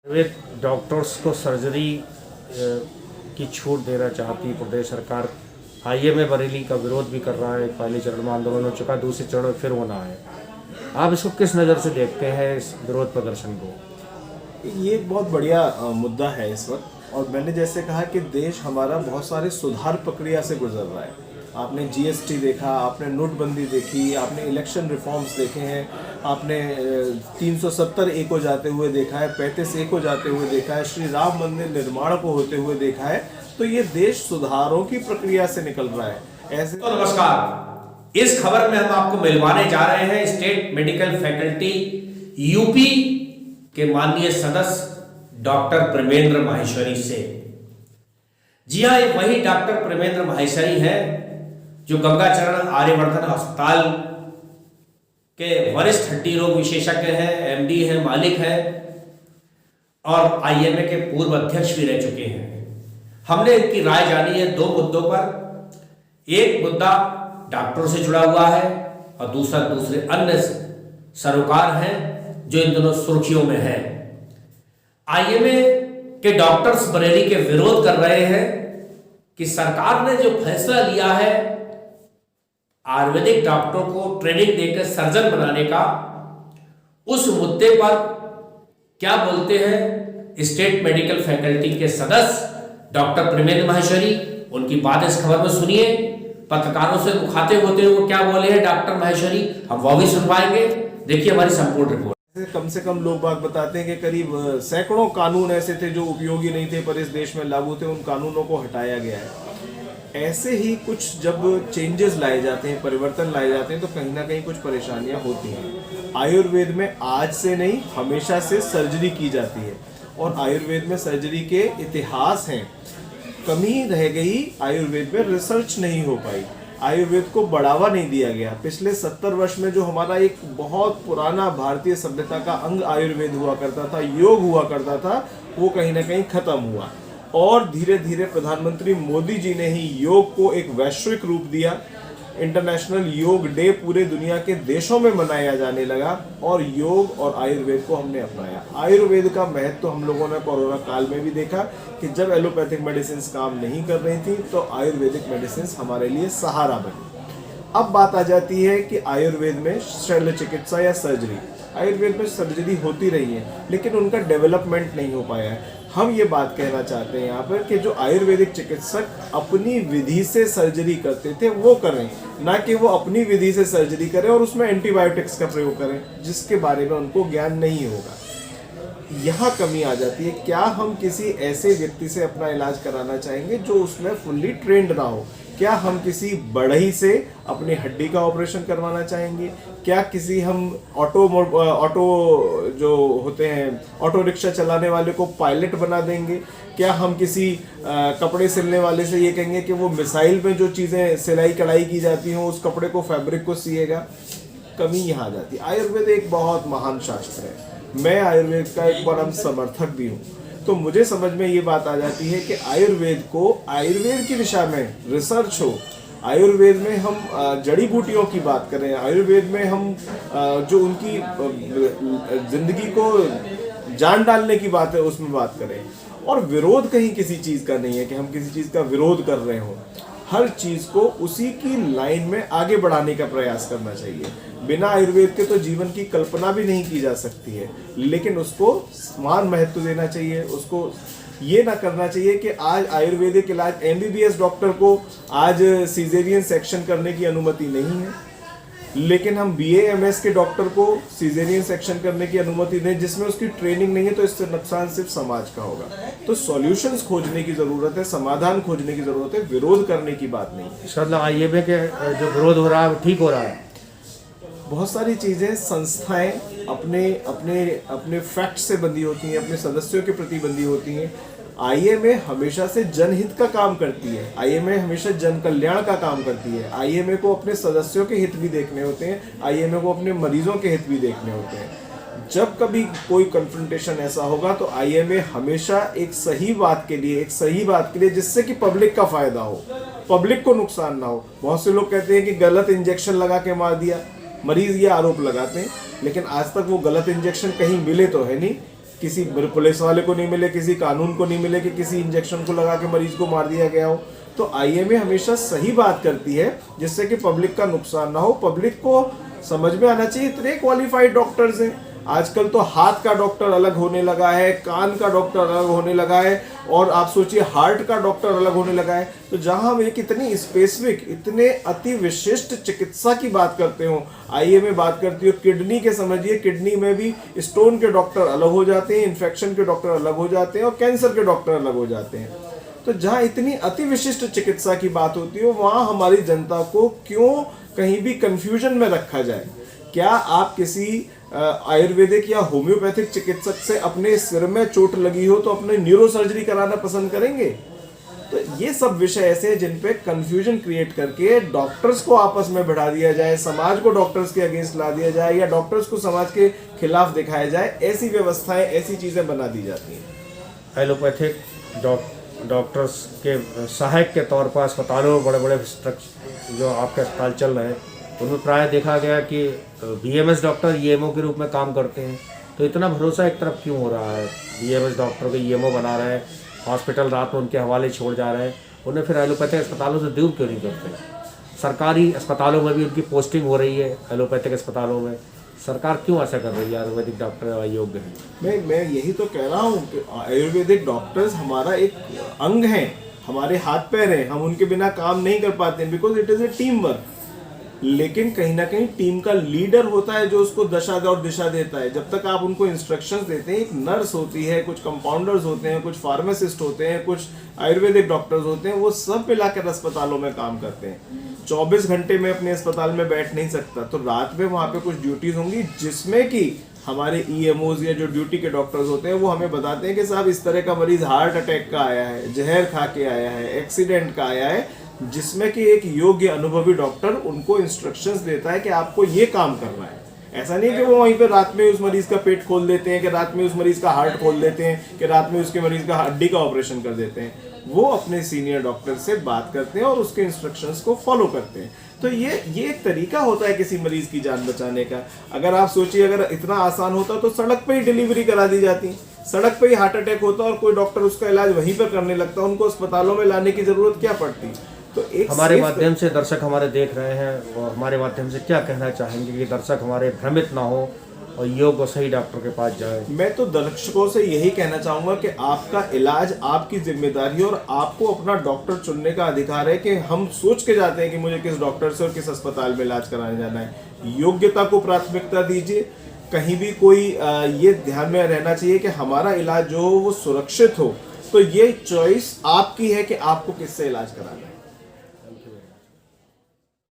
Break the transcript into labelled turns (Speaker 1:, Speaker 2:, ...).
Speaker 1: वे doctors को surgery की छूट देना चाहती प्रदेश सरकार। आईएमए बरेली का विरोध भी कर रहा है। पहले चरण में आंदोलन हो चुका, दूसरे चरण में फिर होना है। आप इसको किस नज़र से देखते हैं, इस विरोध प्रदर्शन को?
Speaker 2: ये एक बहुत बढ़िया मुद्दा है इस वक्त। और मैंने जैसे कहा कि देश हमारा बहुत सारे सुधार प्रक्रिया से गुजर रहा है। आपने जीएसटी देखा, आपने नोटबंदी देखी, आपने इलेक्शन रिफॉर्म्स देखे हैं, आपने 370 ए को जाते हुए देखा है, 35 ए को जाते हुए देखा है, श्री राम मंदिर निर्माण को होते हुए देखा है। तो ये देश सुधारों की प्रक्रिया से निकल रहा है। ऐसे
Speaker 3: तो नमस्कार, इस खबर में हम आपको मिलवाने जा रहे हैं स्टेट मेडिकल फैकल्टी यूपी के माननीय सदस्य डॉक्टर प्रेमेंद्र माहेश्वरी से। जी हाँ, वही डॉक्टर प्रेमेंद्र माहेश्वरी हैं जो गंगाचरण आर्यवर्धन अस्पताल के वरिष्ठ हड्डी रोग विशेषज्ञ हैं, एमडी हैं, मालिक हैं और आईएमए के पूर्व अध्यक्ष भी रह चुके हैं। हमने इनकी राय जानी है दो मुद्दों पर। एक मुद्दा डॉक्टरों से जुड़ा हुआ है और दूसरा दूसरे अन्य सरोकार हैं जो इन दोनों सुर्खियों में है। आईएमए के डॉक्टर्स बरेली के विरोध कर रहे हैं कि सरकार ने जो फैसला लिया है आयुर्वेदिक डॉक्टरों को ट्रेनिंग देकर सर्जन बनाने का, उस मुद्दे पर क्या बोलते हैं स्टेट मेडिकल फैकल्टी के सदस्य डॉक्टर प्रेमेंद्र माहेश्वरी। उनकी बात इस खबर में सुनिए। पत्रकारों से मुखातिब होते हुए क्या बोले हैं डॉक्टर माहेश्वरी, हम वो भी सुनवाएंगे। देखिए हमारी संपूर्ण रिपोर्ट।
Speaker 2: कम से कम लोग बात बताते हैं कि करीब सैकड़ों कानून ऐसे थे जो उपयोगी नहीं थे पर इस देश में लागू थे, उन कानूनों को हटाया गया है। ऐसे ही कुछ जब चेंजेस लाए जाते हैं, परिवर्तन लाए जाते हैं, तो कहीं ना कहीं कुछ परेशानियां होती हैं। आयुर्वेद में आज से नहीं, हमेशा से सर्जरी की जाती है और आयुर्वेद में सर्जरी के इतिहास हैं। कमी रह गई, आयुर्वेद में रिसर्च नहीं हो पाई, आयुर्वेद को बढ़ावा नहीं दिया गया। पिछले 70 वर्ष में जो हमारा एक बहुत पुराना भारतीय सभ्यता का अंग आयुर्वेद हुआ करता था, योग हुआ करता था, वो कहीं ना कहीं खत्म हुआ। और धीरे धीरे प्रधानमंत्री मोदी जी ने ही योग को एक वैश्विक रूप दिया। इंटरनेशनल योग डे पूरे दुनिया के देशों में मनाया जाने लगा और योग और आयुर्वेद को हमने अपनाया। आयुर्वेद का महत्व तो हम लोगों ने कोरोना काल में भी देखा कि जब एलोपैथिक मेडिसिन काम नहीं कर रही थी तो आयुर्वेदिक मेडिसिन हमारे लिए सहारा बनी। अब बात आ जाती है कि आयुर्वेद में शल्य चिकित्सा या सर्जरी, आयुर्वेद में सर्जरी होती रही है लेकिन उनका डेवलपमेंट नहीं हो पाया है। हम ये बात कहना चाहते हैं यहाँ पर कि जो आयुर्वेदिक चिकित्सक अपनी विधि से सर्जरी करते थे वो करें, ना कि वो अपनी विधि से सर्जरी करें और उसमें एंटीबायोटिक्स का प्रयोग करें जिसके बारे में उनको ज्ञान नहीं होगा। यहाँ कमी आ जाती है। क्या हम किसी ऐसे व्यक्ति से अपना इलाज कराना चाहेंगे जो उसमें फुल्ली ट्रेंड ना हो? क्या हम किसी बढ़ई से अपनी हड्डी का ऑपरेशन करवाना चाहेंगे? क्या किसी हम ऑटो जो होते हैं ऑटो रिक्शा चलाने वाले को पायलट बना देंगे? क्या हम किसी कपड़े सिलने वाले से ये कहेंगे कि वो मिसाइल में जो चीज़ें सिलाई कढ़ाई की जाती हों उस कपड़े को, फैब्रिक को सिएगा? कमी यहाँ आ जाती है। आयुर्वेद एक बहुत महान शास्त्र है। मैं आयुर्वेद का एक परम समर्थक भी हूँ। तो मुझे समझ में ये बात आ जाती है कि आयुर्वेद को आयुर्वेद की दिशा में रिसर्च हो। आयुर्वेद में हम जड़ी बूटियों की बात करें, आयुर्वेद में हम जो उनकी जिंदगी को जान डालने की बात है उसमें बात करें। और विरोध कहीं किसी चीज़ का नहीं है कि हम किसी चीज़ का विरोध कर रहे हो। हर चीज़ को उसी की लाइन में आगे बढ़ाने का प्रयास करना चाहिए। बिना आयुर्वेद के तो जीवन की कल्पना भी नहीं की जा सकती है, लेकिन उसको समान महत्व देना चाहिए। उसको ये ना करना चाहिए कि आज आयुर्वेदिक इलाज एमबीबीएस डॉक्टर को आज सीजेरियन सेक्शन करने की अनुमति नहीं है, लेकिन हम बीएएमएस के डॉक्टर को सीजेरियन सेक्शन करने की अनुमति दें जिसमें उसकी ट्रेनिंग नहीं है। तो इससे नुकसान सिर्फ समाज का होगा। तो सॉल्यूशंस खोजने की जरूरत है, समाधान खोजने की जरूरत है, विरोध करने की बात नहीं है।
Speaker 1: मतलब आईएमए के जो विरोध हो रहा है वो ठीक हो रहा है?
Speaker 2: बहुत सारी चीज़ें, संस्थाएं अपने अपने अपने फैक्ट से बंधी होती हैं, अपने सदस्यों के प्रति बंधी होती हैं। आईएमए हमेशा से जनहित का काम करती है, आईएमए हमेशा जन कल्याण का काम करती है। आईएमए को अपने सदस्यों के हित भी देखने होते हैं, आईएमए को अपने मरीजों के हित भी देखने होते हैं। जब कभी कोई कन्फ्रंटेशन ऐसा होगा तो आईएमए हमेशा एक सही बात के लिए जिससे कि पब्लिक का फायदा हो, पब्लिक को नुकसान ना हो। बहुत से लोग कहते हैं कि गलत इंजेक्शन लगा के मार दिया, मरीज ये आरोप लगाते हैं, लेकिन आज तक वो गलत इंजेक्शन कहीं मिले तो है नहीं। किसी पुलिस वाले को नहीं मिले, किसी कानून को नहीं मिले कि किसी इंजेक्शन को लगा के मरीज को मार दिया गया हो। तो आईएमए हमेशा सही बात करती है जिससे कि पब्लिक का नुकसान ना हो। पब्लिक को समझ में आना चाहिए इतने क्वालिफाइड डॉक्टर्स हैं। आजकल तो हाथ का डॉक्टर अलग होने लगा है, कान का डॉक्टर अलग होने लगा है, और आप सोचिए हार्ट का डॉक्टर अलग होने लगा है। तो जहां हम एक इतनी स्पेसिफिक, इतने अति विशिष्ट चिकित्सा की बात करते हो, आईएमए बात करती हो किडनी के, समझिए किडनी में भी स्टोन के डॉक्टर अलग हो जाते हैं, इन्फेक्शन के डॉक्टर अलग हो जाते हैं, और कैंसर के डॉक्टर अलग हो जाते हैं। तो जहां इतनी अति विशिष्ट चिकित्सा की बात होती है वहां हमारी जनता को क्यों कहीं भी कंफ्यूजन में रखा जाए। क्या आप किसी आयुर्वेदिक या होम्योपैथिक चिकित्सक से अपने सिर में चोट लगी हो तो अपने न्यूरो सर्जरी कराना पसंद करेंगे? तो ये सब विषय ऐसे हैं जिन पे कंफ्यूजन क्रिएट करके डॉक्टर्स को आपस में बढ़ा दिया जाए, समाज को डॉक्टर्स के अगेंस्ट ला दिया जाए, या डॉक्टर्स को समाज के खिलाफ दिखाया जाए। ऐसी व्यवस्थाएं, ऐसी चीजें बना दी जाती हैं।
Speaker 1: एलोपैथिक डॉक्टर्स के सहायक के तौर पर अस्पतालों में बड़े बड़े जो आपके अस्पताल चल रहे हैं उनमें प्राय देखा गया कि बीएमएस डॉक्टर ईएमओ के रूप में काम करते हैं। तो इतना भरोसा एक तरफ क्यों हो रहा है? बीएमएस डॉक्टर को ईएमओ बना रहे हैं, हॉस्पिटल रात में उनके हवाले छोड़ जा रहे हैं, उन्हें फिर एलोपैथिक अस्पतालों से दूर क्यों नहीं करते? सरकारी अस्पतालों में भी उनकी पोस्टिंग हो रही है, एलोपैथिक अस्पतालों में सरकार क्यों ऐसा कर रही है? आयुर्वेदिक डॉक्टर अयोग्य है।
Speaker 2: मैं यही तो कह रहा हूँ कि आयुर्वेदिक डॉक्टर्स हमारा एक अंग है, हमारे हाथ पैर हैं, हम उनके बिना काम नहीं कर पाते, because it is a team work. लेकिन कहीं ना कहीं टीम का लीडर होता है जो उसको दशा और दिशा देता है। जब तक आप उनको इंस्ट्रक्शंस देते हैं, एक नर्स होती है, कुछ कंपाउंडर्स होते हैं, कुछ फार्मासिस्ट होते हैं, कुछ आयुर्वेदिक डॉक्टर्स होते हैं, वो सब मिलाकर अस्पतालों में काम करते हैं। 24 घंटे में अपने अस्पताल में बैठ नहीं सकता, तो रात में वहाँ पे कुछ ड्यूटीज होंगी जिसमें कि हमारे ईएमओज या जो ड्यूटी के डॉक्टर्स होते हैं वो हमें बताते हैं कि साहब इस तरह का मरीज हार्ट अटैक का आया है, जहर खा के आया है, एक्सीडेंट का आया है, जिसमें कि एक योग्य अनुभवी डॉक्टर उनको इंस्ट्रक्शंस देता है कि आपको ये काम करना है। ऐसा नहीं कि वो वहीं पे रात में उस मरीज का पेट खोल देते हैं, कि रात में उस मरीज का हार्ट खोल देते हैं, कि रात में उसके मरीज का हड्डी का ऑपरेशन कर देते हैं। वो अपने सीनियर डॉक्टर से बात करते हैं और उसके इंस्ट्रक्शंस को फॉलो करते हैं। तो ये एक तरीका होता है किसी मरीज की जान बचाने का। अगर आप सोचिए, अगर इतना आसान होता तो सड़क पे ही डिलीवरी करा दी जाती, सड़क पे ही हार्ट अटैक होता और कोई डॉक्टर उसका इलाज वहीं पर करने लगता, उनको अस्पतालों में लाने की जरूरत क्या पड़ती। तो एक
Speaker 1: हमारे माध्यम से दर्शक हमारे देख रहे हैं, वो हमारे माध्यम से क्या कहना चाहेंगे कि दर्शक हमारे भ्रमित ना हो और योग्य और सही डॉक्टर के पास जाए? मैं
Speaker 2: तो दर्शकों से यही कहना चाहूंगा कि आपका इलाज आपकी जिम्मेदारी है और आपको अपना डॉक्टर चुनने का अधिकार है। कि हम सोच के जाते हैं कि मुझे किस डॉक्टर से और किस अस्पताल में इलाज कराने जाना है। योग्यता को प्राथमिकता दीजिए। कहीं भी कोई ये ध्यान में रहना चाहिए कि हमारा इलाज जो हो वो सुरक्षित हो। तो ये चॉइस आपकी है कि आपको किससे इलाज कराना है।